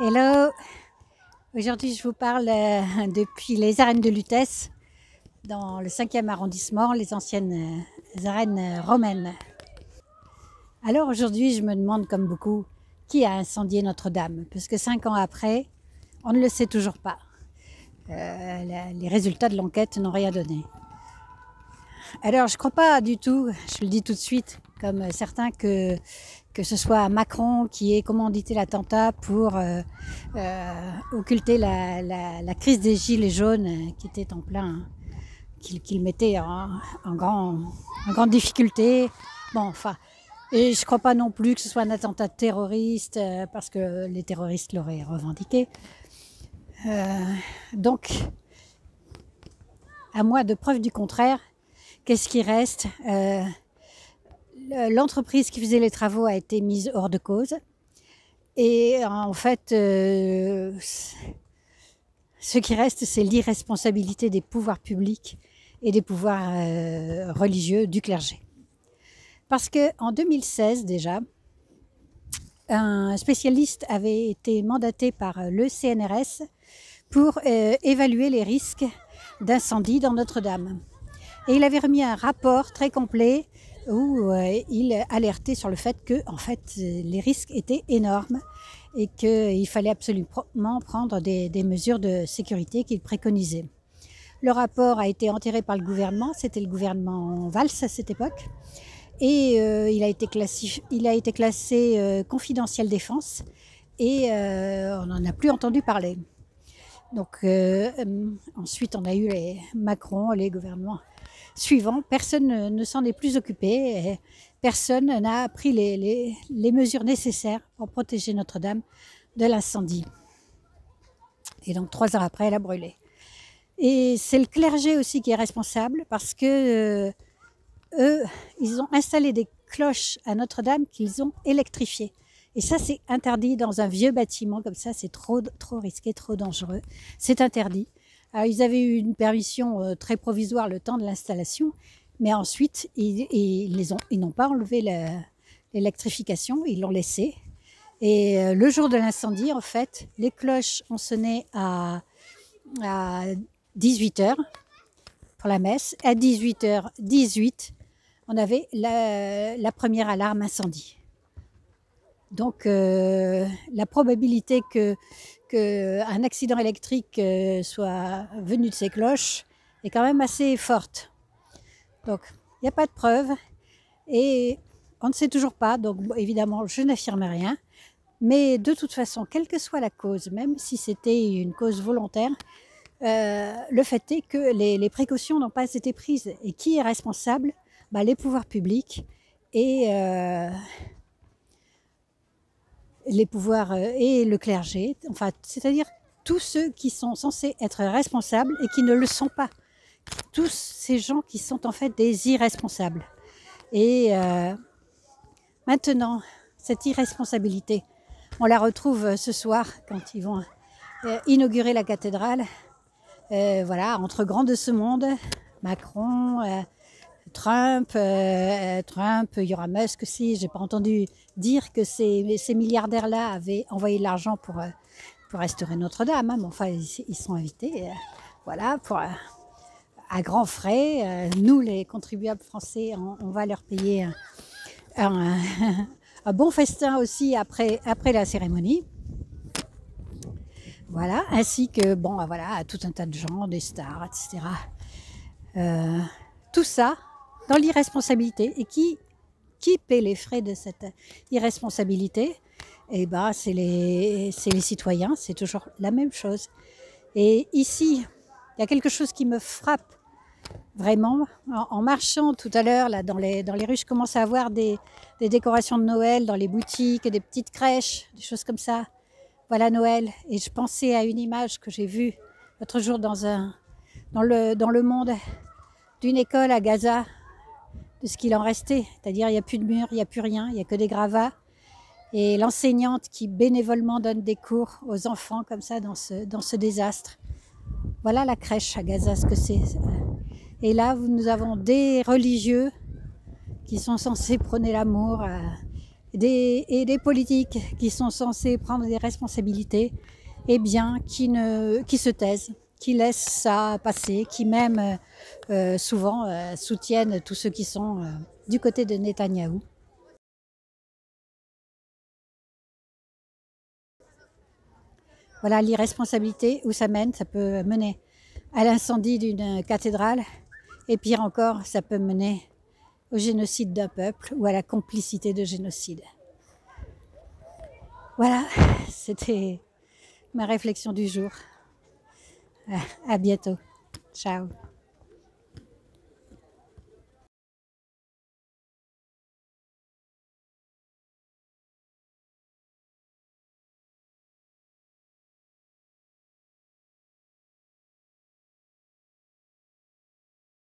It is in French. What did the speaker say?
Hello, aujourd'hui je vous parle depuis les arènes de Lutèce, dans le 5e arrondissement, les anciennes arènes romaines. Alors aujourd'hui je me demande comme beaucoup, qui a incendié Notre-Dame? Parce que 5 ans après, on ne le sait toujours pas. Les résultats de l'enquête n'ont rien donné. Alors je ne crois pas du tout, je le dis tout de suite, comme certains, que ce soit Macron qui ait commandité l'attentat pour occulter la crise des gilets jaunes qui était en plein, qu'il mettait en grande difficulté. Bon, enfin, et je ne crois pas non plus que ce soit un attentat terroriste, parce que les terroristes l'auraient revendiqué. Donc, à moins de preuves du contraire, qu'est-ce qui reste? L'entreprise qui faisait les travaux a été mise hors de cause. Et en fait, ce qui reste, c'est l'irresponsabilité des pouvoirs publics et des pouvoirs religieux du clergé. Parce qu'en 2016 déjà, un spécialiste avait été mandaté par le CNRS pour évaluer les risques d'incendie dans Notre-Dame. Et il avait remis un rapport très complet où il alertait sur le fait que en fait, les risques étaient énormes et qu'il fallait absolument prendre des mesures de sécurité qu'il préconisait. Le rapport a été enterré par le gouvernement, c'était le gouvernement Valls à cette époque, et il a été classé confidentiel défense, et on n'en a plus entendu parler. Donc ensuite on a eu les Macron, les gouvernements suivants, personne ne s'en est plus occupé, et personne n'a pris les mesures nécessaires pour protéger Notre-Dame de l'incendie. Et donc 3 ans après, elle a brûlé. Et c'est le clergé aussi qui est responsable, parce que eux, ils ont installé des cloches à Notre-Dame qu'ils ont électrifiées. Et ça, c'est interdit dans un vieux bâtiment comme ça, c'est trop risqué, trop dangereux. C'est interdit. Alors, ils avaient eu une permission très provisoire le temps de l'installation, mais ensuite, ils n'ont pas enlevé l'électrification, ils l'ont laissé. Et le jour de l'incendie, en fait, les cloches ont sonné à 18h pour la messe. À 18h18, on avait la première alarme incendie. Donc la probabilité qu'un accident électrique soit venu de ces cloches est quand même assez forte. Donc il n'y a pas de preuves et on ne sait toujours pas, donc évidemment je n'affirme rien, mais de toute façon, quelle que soit la cause, même si c'était une cause volontaire, le fait est que les précautions n'ont pas été prises. Et qui est responsable? Les pouvoirs publics et les pouvoirs et le clergé, enfin, c'est-à-dire tous ceux qui sont censés être responsables et qui ne le sont pas. Tous ces gens qui sont en fait des irresponsables. Et maintenant, cette irresponsabilité, on la retrouve ce soir quand ils vont inaugurer la cathédrale. Voilà, entre grands de ce monde, Macron, Trump, il y aura Musk aussi. J'ai pas entendu dire que ces milliardaires-là avaient envoyé de l'argent pour restaurer Notre-Dame, hein, mais enfin ils sont invités, voilà, à grands frais. Nous, les contribuables français, on va leur payer un bon festin aussi après la cérémonie. Voilà, ainsi que voilà, tout un tas de gens, des stars, etc. Tout ça dans l'irresponsabilité. Et qui paie les frais de cette irresponsabilité? Eh ben, c'est les citoyens, c'est toujours la même chose. Et ici, il y a quelque chose qui me frappe vraiment. En marchant tout à l'heure là dans les rues, je commence à voir des décorations de Noël dans les boutiques, des petites crèches, des choses comme ça. Voilà Noël. Et je pensais à une image que j'ai vue l'autre jour dans le Monde, d'une école à Gaza, de ce qu'il en restait. C'est-à-dire, il n'y a plus de murs, il n'y a plus rien, il n'y a que des gravats. Et l'enseignante qui bénévolement donne des cours aux enfants comme ça dans ce désastre. Voilà la crèche à Gaza, ce que c'est. Et là, nous avons des religieux qui sont censés prôner l'amour, et des politiques qui sont censés prendre des responsabilités, eh bien, qui se taisent, qui laissent ça passer, qui même souvent soutiennent tous ceux qui sont du côté de Netanyahou. Voilà l'irresponsabilité où ça mène. Ça peut mener à l'incendie d'une cathédrale et pire encore, ça peut mener au génocide d'un peuple ou à la complicité de génocide. Voilà, c'était ma réflexion du jour. À bientôt. Ciao.